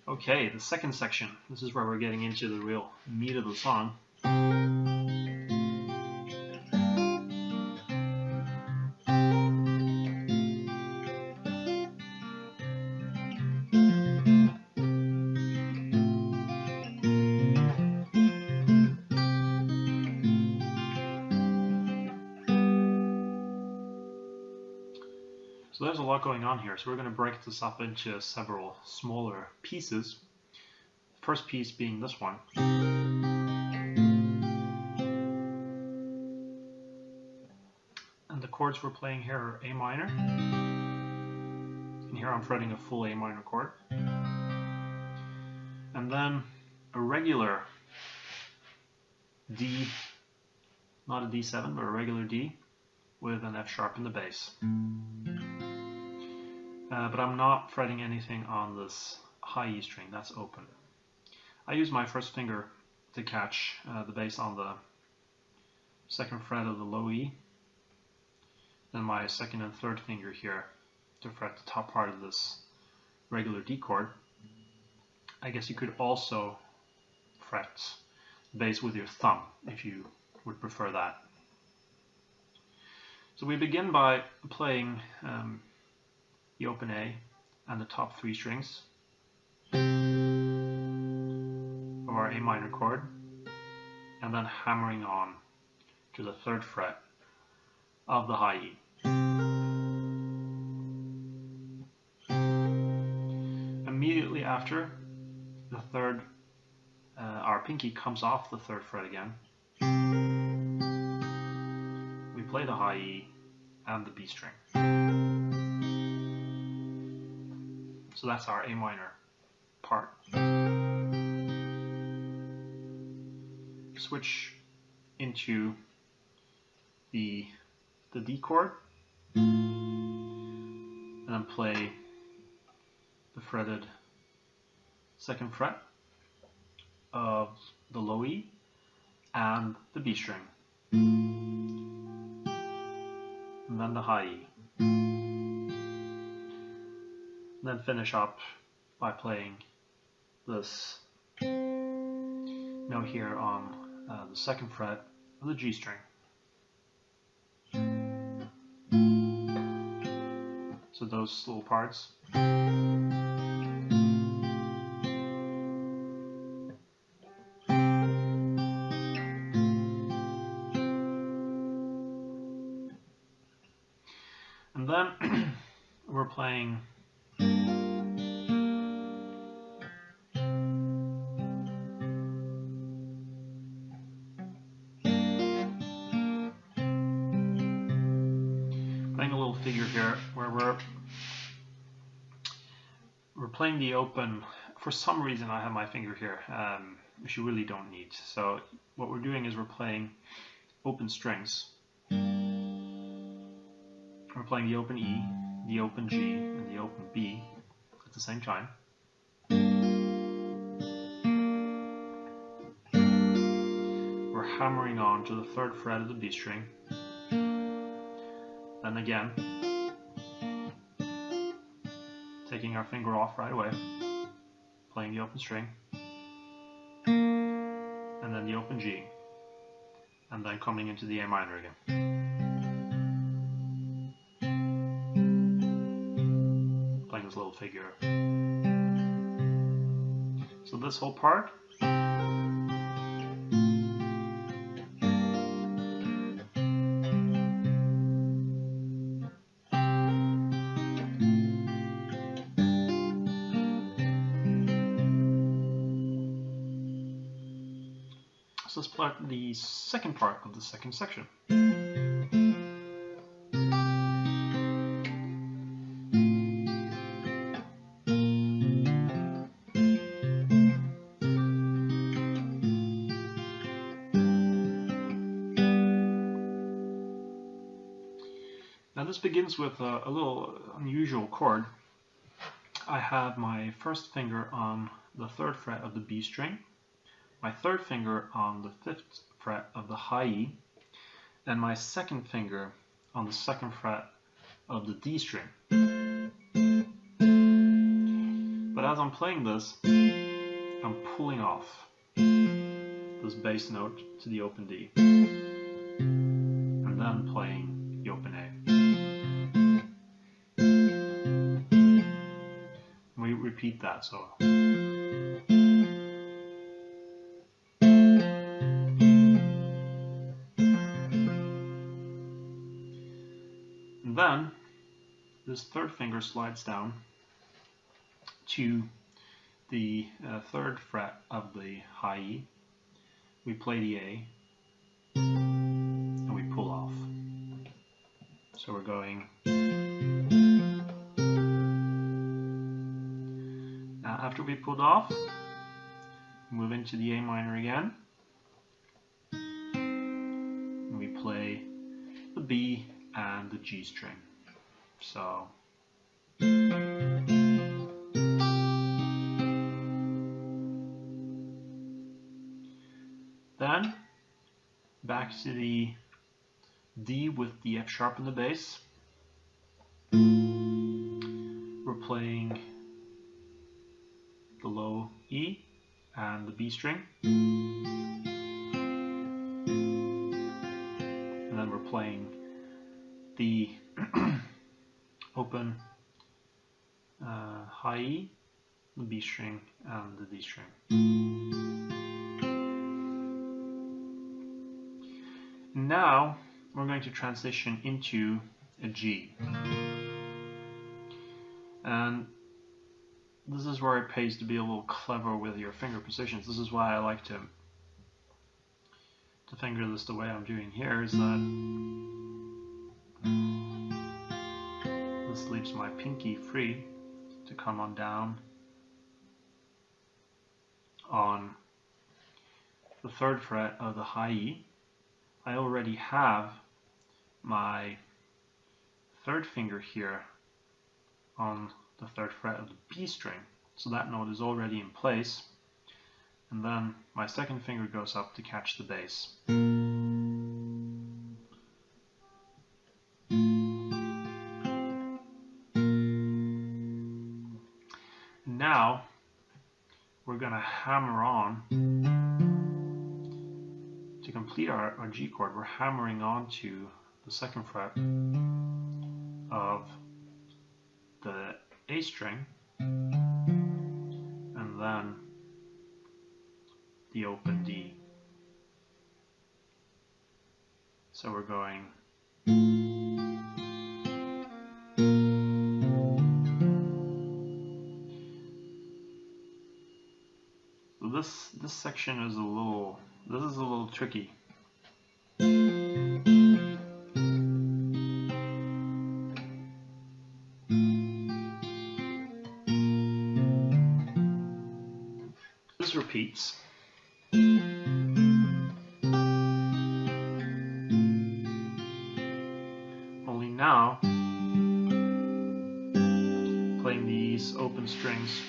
Okay, the second section. This is where we're getting into the real meat of the song. So there's a lot going on here, so we're going to break this up into several smaller pieces. The first piece being this one. And the chords we're playing here are A minor. And here I'm fretting a full A minor chord. And then a regular D, not a D7, but a regular D with an F sharp in the bass. But I'm not fretting anything on this high E string, that's open. I use my first finger to catch the bass on the second fret of the low E, then my second and third finger here to fret the top part of this regular D chord. I guess you could also fret the bass with your thumb if you would prefer that. So we begin by playing the open A and the top three strings of our A minor chord, and then hammering on to the third fret of the high E. Immediately after the third, our pinky comes off the third fret again. We play the high E and the B string. So that's our A minor part. Switch into the D chord, and then play the fretted second fret of the low E and the B string, and then the high E. And then finish up by playing this note here on the second fret of the G string. So those little parts. And then we're playing a little figure here where we're playing the open. For some reason I have my finger here, which you really don't need. So what we're doing is we're playing open strings. We're playing the open E, the open G, and the open B at the same time. We're hammering on to the third fret of the B string. Then again, taking our finger off right away, playing the open string, and then the open G, and then coming into the A minor again. Playing this little figure. So this whole part So let's play the second part of the second section. Now this begins with a little unusual chord. I have my first finger on the third fret of the B string, my third finger on the fifth fret of the high E, and my second finger on the second fret of the D string. But as I'm playing this, I'm pulling off this bass note to the open D, and then playing the open A. We repeat that, so. And then this third finger slides down to the third fret of the high E. We play the A and we pull off. So we're going. Now after we pulled off, move into the A minor again, and we play the B and the G string. So then back to the D with the F sharp in the bass. We're playing the low E and the B string, and then we're playing the open high E, the B string, and the D string. Now we're going to transition into a G, and this is where it pays to be a little clever with your finger positions. This is why I like to finger this the way I'm doing here, is that this leaves my pinky free to come on down on the third fret of the high E. I already have my third finger here on the third fret of the B string, so that note is already in place, and then my second finger goes up to catch the bass. Now we're going to hammer on to complete our G chord. We're hammering on to the second fret of the A string, and then the open D. So we're going. So this section is a little tricky. This repeats. Only now, playing these open strings,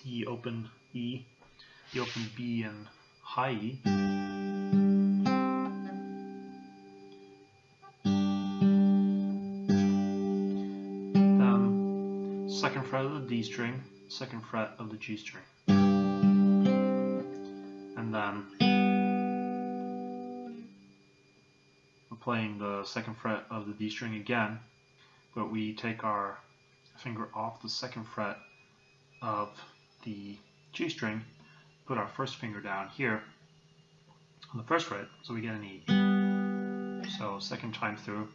the open E, the open B and high E. Then second fret of the D string, second fret of the G string. And then we're playing the second fret of the D string again, but we take our finger off the second fret of the G string, put our first finger down here on the first fret, so we get an E. So second time through.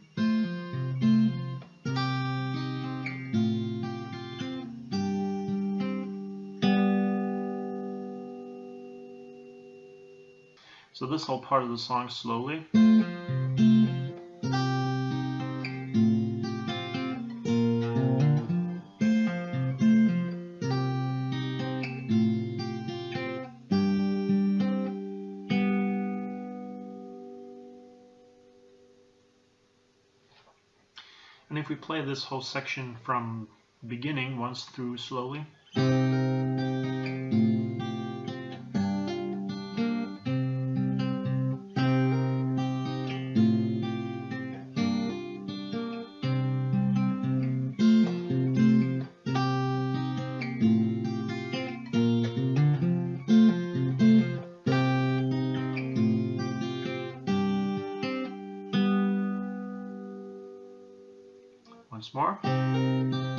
So this whole part of the song slowly. And if we play this whole section from the beginning once through slowly. once more.